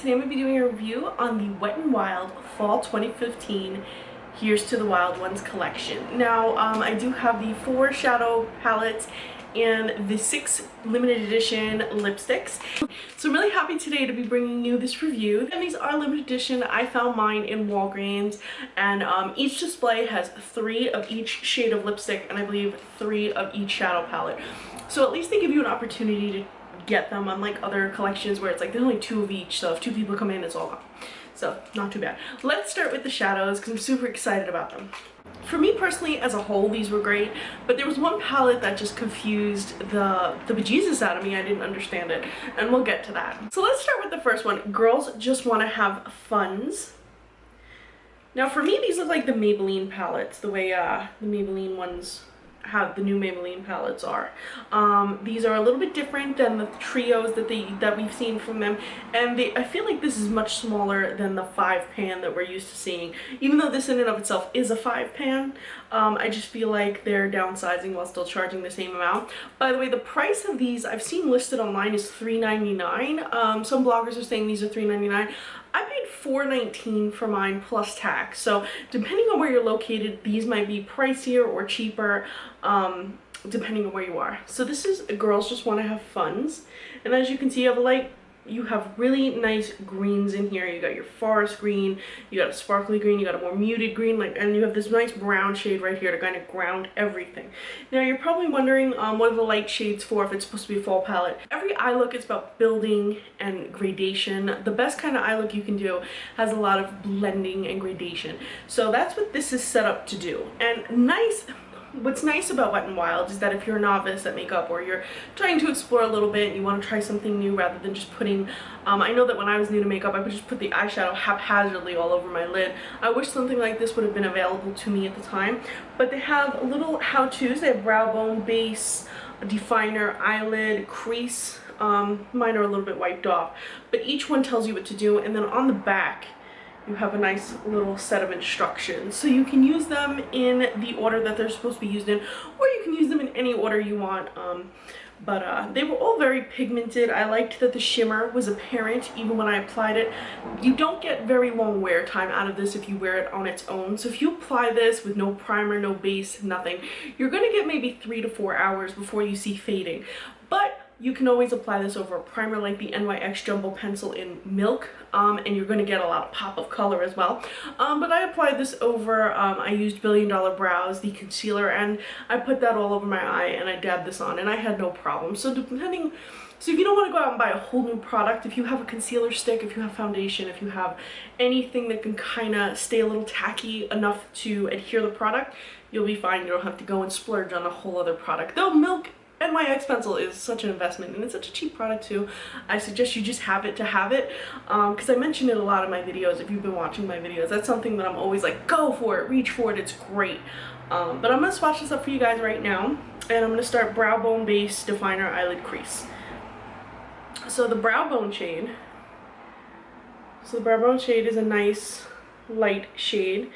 Today I'm going to be doing a review on the Wet n Wild Fall 2015 Here's to the Wild Ones collection. Now, I do have the 4 shadow palettes and the 6 limited edition lipsticks. So I'm really happy today to be bringing you this review. And these are limited edition. I found mine in Walgreens, and each display has 3 of each shade of lipstick and I believe 3 of each shadow palette. So at least they give you an opportunity to get them, unlike other collections where it's like there's only 2 of each, so if 2 people come in it's all gone. So not too bad. Let's start with the shadows because I'm super excited about them. For me personally, as a whole, these were great, but there was one palette that just confused the bejesus out of me. I didn't understand it, and we'll get to that. So let's start with the first one, Girls Just Want to Have Funs. Now for me, these look like the Maybelline palettes, the way the Maybelline ones have, the new Maybelline palettes are. These are a little bit different than the trios that we've seen from them, and I feel like this is much smaller than the 5-pan that we're used to seeing. Even though this in and of itself is a 5-pan, I just feel like they're downsizing while still charging the same amount. By the way, the price of these I've seen listed online is $3.99. Some bloggers are saying these are $3.99. I paid $4.19 for mine plus tax, so depending on where you're located, these might be pricier or cheaper, depending on where you are. So this is Girls Just Want to Have Funs, and as you can see, you have really nice greens in here. You got your forest green, you got a sparkly green, you got a more muted green, and you have this nice brown shade right here to kind of ground everything. Now you're probably wondering what are the light shades for if it's supposed to be a fall palette. Every eye look is about building and gradation. The best kind of eye look you can do has a lot of blending and gradation. So that's what this is set up to do. And what's nice about Wet n Wild is that if you're a novice at makeup or you're trying to explore a little bit and you want to try something new rather than just putting, I know that when I was new to makeup I would just put the eyeshadow haphazardly all over my lid. I wish something like this would have been available to me at the time, but they have little how-tos. They have brow bone, base, definer, eyelid, crease. Mine are a little bit wiped off, but each one tells you what to do, and then on the back you have a nice little set of instructions. So you can use them in the order that they're supposed to be used in, or you can use them in any order you want. But they were all very pigmented. I liked that the shimmer was apparent even when I applied it. You don't get very long wear time out of this if you wear it on its own. So if you apply this with no primer, no base, nothing, you're gonna get maybe 3 to 4 hours before you see fading. But you can always apply this over a primer like the NYX Jumbo Pencil in Milk, and you're going to get a lot of pop of color as well. But I applied this over, I used Billion Dollar Brows, the concealer, and I put that all over my eye and I dabbed this on and I had no problem. So if you don't want to go out and buy a whole new product, if you have a concealer stick, if you have foundation, if you have anything that can kind of stay a little tacky enough to adhere the product, you'll be fine. You don't have to go and splurge on a whole other product. Though Milk NYX Pencil is such an investment, and it's such a cheap product too. I suggest you just have it to have it, because I mention it a lot in my videos. If you've been watching my videos, that's something that I'm always like, go for it, reach for it, it's great. But I'm going to swatch this up for you guys right now, and I'm going to start brow bone, base, definer, eyelid, crease. So the brow bone shade is a nice light shade.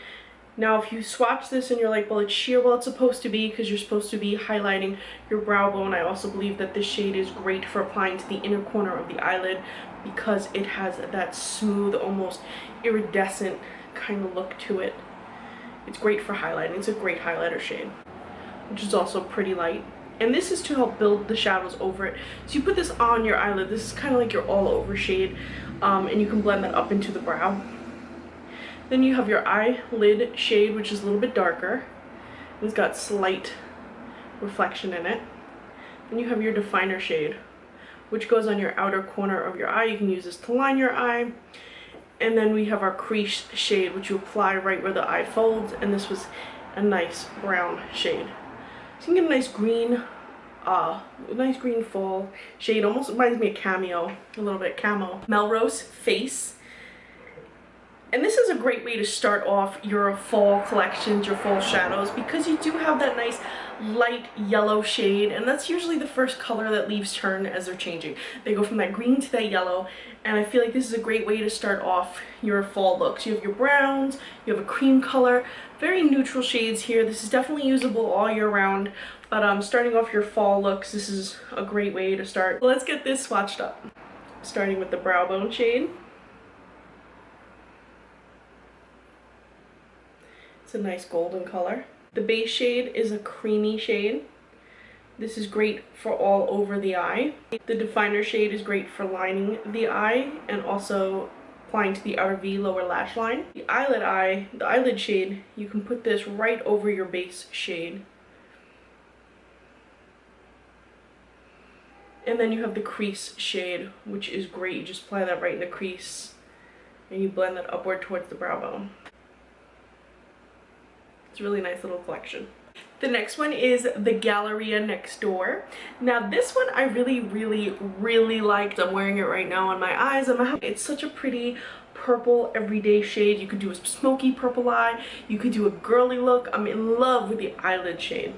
Now if you swatch this and you're like, well, it's sheer, well, it's supposed to be, because you're supposed to be highlighting your brow bone. I also believe that this shade is great for applying to the inner corner of the eyelid because it has that smooth, almost iridescent kind of look to it. It's great for highlighting. It's a great highlighter shade, which is also pretty light. And this is to help build the shadows over it. So you put this on your eyelid. This is kind of like your all over shade, and you can blend that up into the brow. Then you have your eyelid shade, which is a little bit darker. It's got slight reflection in it. Then you have your definer shade, which goes on your outer corner of your eye. You can use this to line your eye. And then we have our crease shade, which you apply right where the eye folds. And this was a nice brown shade. So you can get a nice green fall shade. Almost reminds me of Cameo, a little bit camo. Melrose Face. And this is a great way to start off your fall collections, your fall shadows, because you do have that nice light yellow shade, and that's usually the first color that leaves turn as they're changing. They go from that green to that yellow, and I feel like this is a great way to start off your fall looks. You have your browns, you have a cream color, very neutral shades here. This is definitely usable all year round, but starting off your fall looks, this is a great way to start. Let's get this swatched up. Starting with the brow bone shade. It's a nice golden color. The base shade is a creamy shade. This is great for all over the eye. The definer shade is great for lining the eye and also applying to the outer V lower lash line. The eyelid shade, you can put this right over your base shade. And then you have the crease shade, which is great. You just apply that right in the crease and you blend that upward towards the brow bone. It's a really nice little collection. The next one is the Galleria Next Door. Now this one I really liked. I'm wearing it right now on my eyes. It's such a pretty purple everyday shade. You could do a smoky purple eye. You could do a girly look. I'm in love with the eyelid shade.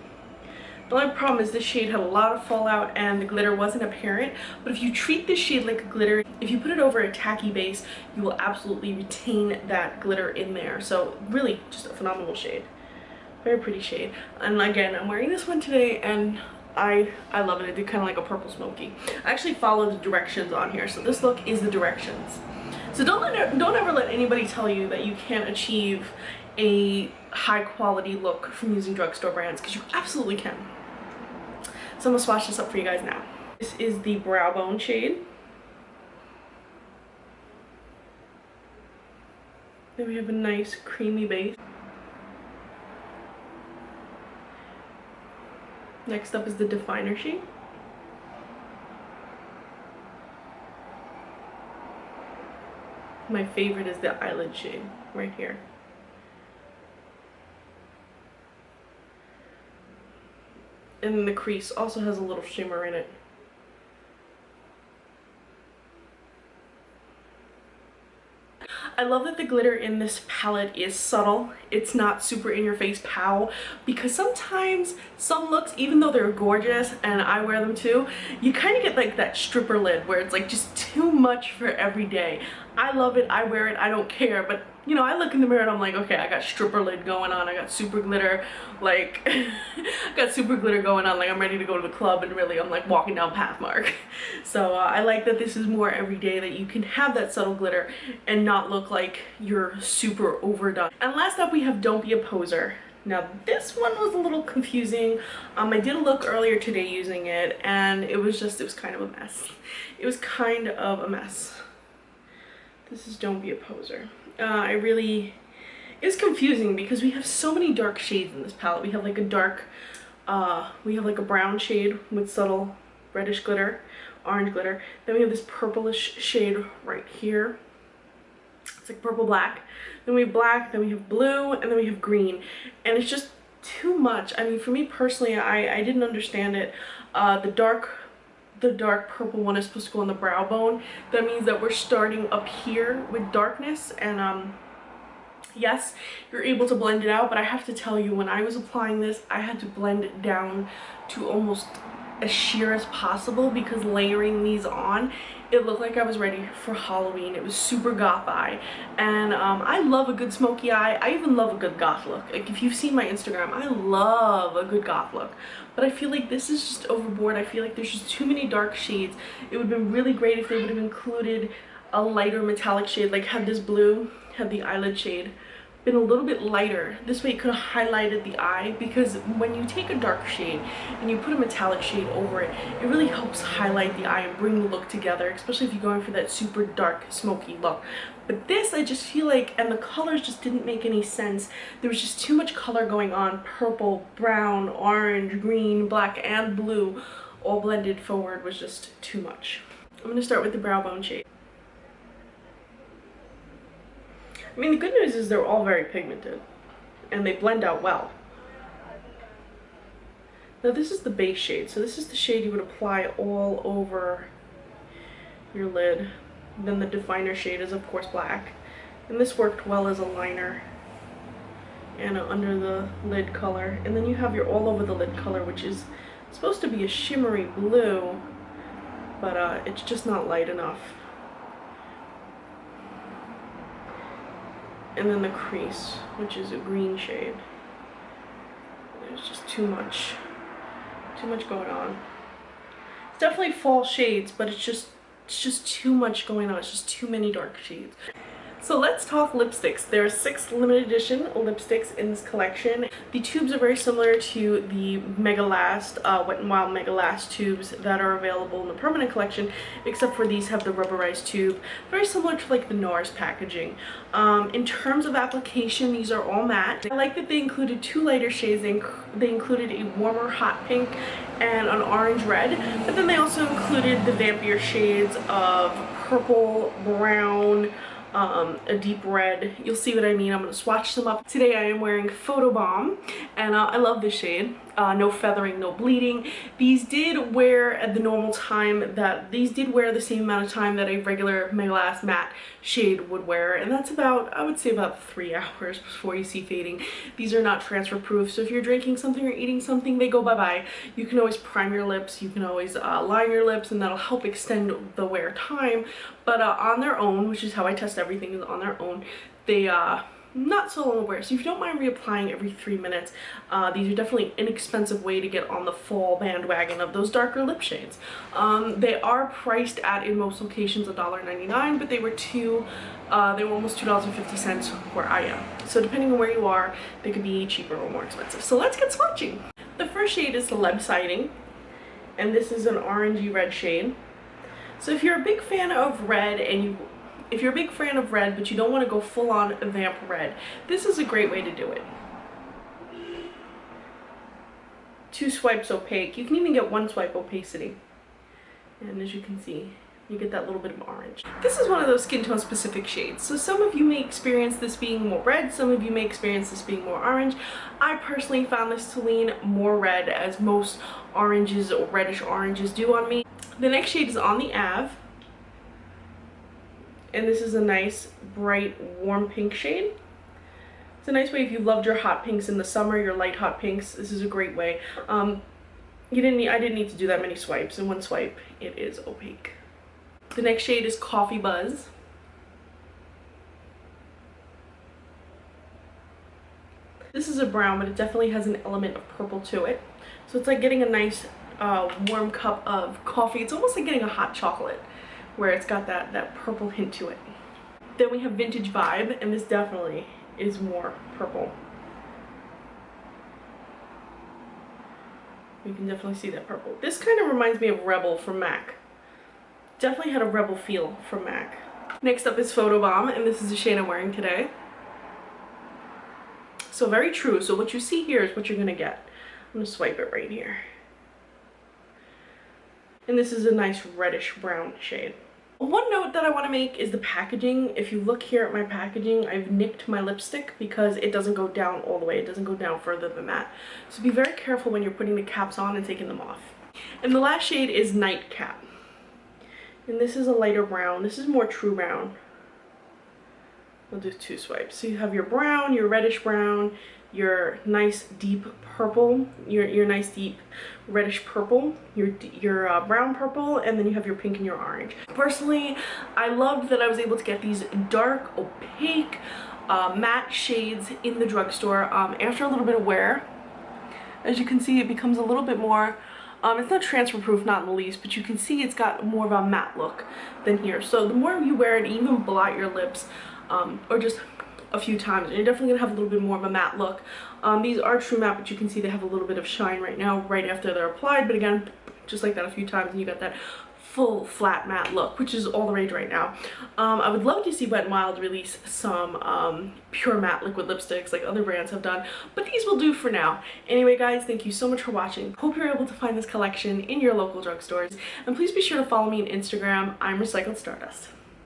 The only problem is this shade had a lot of fallout and the glitter wasn't apparent, but if you treat this shade like a glitter, if you put it over a tacky base, you will absolutely retain that glitter in there. So really just a phenomenal shade. Very pretty shade. And again, I'm wearing this one today and I love it. I did kind of like a purple smoky. I actually follow the directions on here, so this look is the directions. So don't ever let anybody tell you that you can't achieve a high quality look from using drugstore brands, because you absolutely can. So I'm gonna swatch this up for you guys now. This is the brow bone shade. Then we have a nice creamy base. Next up is the definer shade. My favorite is the eyelid shade right here. And then the crease also has a little shimmer in it. I love that the glitter in this palette is subtle. It's not super in your face pow, because sometimes some looks, even though they're gorgeous and I wear them too, you kind of get like that stripper lid where it's like just too much for every day. I love it, I wear it, I don't care, but you know, I look in the mirror and I'm like, okay, I got stripper lid going on, I got super glitter, like, I got super glitter going on, like I'm ready to go to the club, and really I'm like walking down Pathmark. So I like that this is more everyday, that you can have that subtle glitter and not look like you're super overdone. And last up we have Don't Be a Poser. Now this one was a little confusing. I did a look earlier today using it and it was kind of a mess. It was kind of a mess. This is Don't Be a Poser. It's confusing because we have so many dark shades in this palette. We have like a dark, we have like a brown shade with subtle reddish glitter, orange glitter. Then we have this purplish shade right here. It's like purple black. Then we have black, then we have blue, and then we have green. And it's just too much. I mean, for me personally, I didn't understand it. The dark purple one is supposed to go on the brow bone. That means that we're starting up here with darkness, and yes, you're able to blend it out, but I have to tell you, when I was applying this, I had to blend it down to almost as sheer as possible, because layering these on, it looked like I was ready for Halloween. It was super goth eye, and I love a good smoky eye. I even love a good goth look. Like, if you've seen my Instagram, I love a good goth look, but I feel like this is just overboard. I feel like there's just too many dark shades. It would have been really great if they would have included a lighter metallic shade, like had this blue, had the eyelid shade been a little bit lighter. This way it could have highlighted the eye, because when you take a dark shade and you put a metallic shade over it, it really helps highlight the eye and bring the look together, especially if you're going for that super dark smoky look. But this, I just feel like, and the colors just didn't make any sense. There was just too much color going on. Purple, brown, orange, green, black, and blue all blended forward was just too much. I'm going to start with the brow bone shade. I mean, the good news is they're all very pigmented and they blend out well. Now this is the base shade, so this is the shade you would apply all over your lid. Then the definer shade is of course black, and this worked well as a liner and under the lid color. And then you have your all over the lid color, which is supposed to be a shimmery blue, but it's just not light enough. And then the crease, which is a green shade. There's just too much going on. It's definitely fall shades, but it's just too much going on. It's just too many dark shades. So let's talk lipsticks. There are 6 limited edition lipsticks in this collection. The tubes are very similar to the Mega Last, Wet n Wild Mega Last tubes that are available in the permanent collection, except for these have the rubberized tube. Very similar to like the NARS packaging. In terms of application, these are all matte. I like that they included 2 lighter shades. They included a warmer hot pink and an orange red, but then they also included the vampier shades of purple, brown, a deep red. You'll see what I mean. I'm going to swatch them up. Today I am wearing Photobomb, and I love this shade. No feathering, no bleeding. These did wear at the normal time these did wear the same amount of time that a regular Mega Last matte shade would wear, and that's about, I would say, about 3 hours before you see fading. These are not transfer proof, so if you're drinking something or eating something, they go bye-bye. You can always prime your lips, you can always line your lips, and that'll help extend the wear time. But on their own, which is how I test everything, is on their own, they not so long wear. So if you don't mind reapplying every 3 minutes, these are definitely an inexpensive way to get on the fall bandwagon of those darker lip shades. They are priced at, in most locations, $1.99, but they were almost $2.50 where I am. So depending on where you are, they could be cheaper or more expensive. So let's get swatching. The first shade is Celeb Sighting, and this is an orangey red shade. So if you're a big fan of red but you don't want to go full on vamp red, this is a great way to do it. 2 swipes opaque. You can even get 1 swipe opacity. And as you can see, you get that little bit of orange. This is one of those skin tone specific shades. So some of you may experience this being more red, some of you may experience this being more orange. I personally found this to lean more red, as most oranges or reddish oranges do on me. The next shade is On the Ave. And this is a nice bright warm pink shade. It's a nice way if you loved your hot pinks in the summer, your light hot pinks. This is a great way. I didn't need to do that many swipes. In 1 swipe it is opaque. The next shade is Coffee Buzz. This is a brown, but it definitely has an element of purple to it. So it's like getting a nice warm cup of coffee. It's almost like getting a hot chocolate, where it's got that purple hint to it. Then we have Vintage Vibe, and this definitely is more purple. You can definitely see that purple. This kind of reminds me of Rebel from MAC. Definitely had a Rebel feel from MAC. Next up is Photobomb, and this is the shade I'm wearing today. So very true. So what you see here is what you're gonna get. I'm gonna swipe it right here. And this is a nice reddish brown shade. One note that I want to make is the packaging. If you look here at my packaging, I've nicked my lipstick because it doesn't go down all the way. It doesn't go down further than that. So be very careful when you're putting the caps on and taking them off. And the last shade is Nightcap. And this is a lighter brown. This is more true brown. We'll do 2 swipes. So you have your brown, your reddish brown, your nice deep purple, your nice deep reddish purple, your brown purple, and then you have your pink and your orange. Personally, I loved that I was able to get these dark, opaque, matte shades in the drugstore. After a little bit of wear, as you can see, it becomes a little bit more, it's not transfer proof, not in the least, but you can see it's got more of a matte look than here. So the more you wear it, even blot your lips, or just a few times, and you're definitely gonna have a little bit more of a matte look. These are true matte, but you can see they have a little bit of shine right now, right after they're applied, but again, just like that a few times and you got that full flat matte look, which is all the rage right now. I would love to see Wet n Wild release some pure matte liquid lipsticks like other brands have done, but these will do for now. Anyway guys, thank you so much for watching. Hope you're able to find this collection in your local drugstores, and please be sure to follow me on Instagram. I'm Recycled Stardust.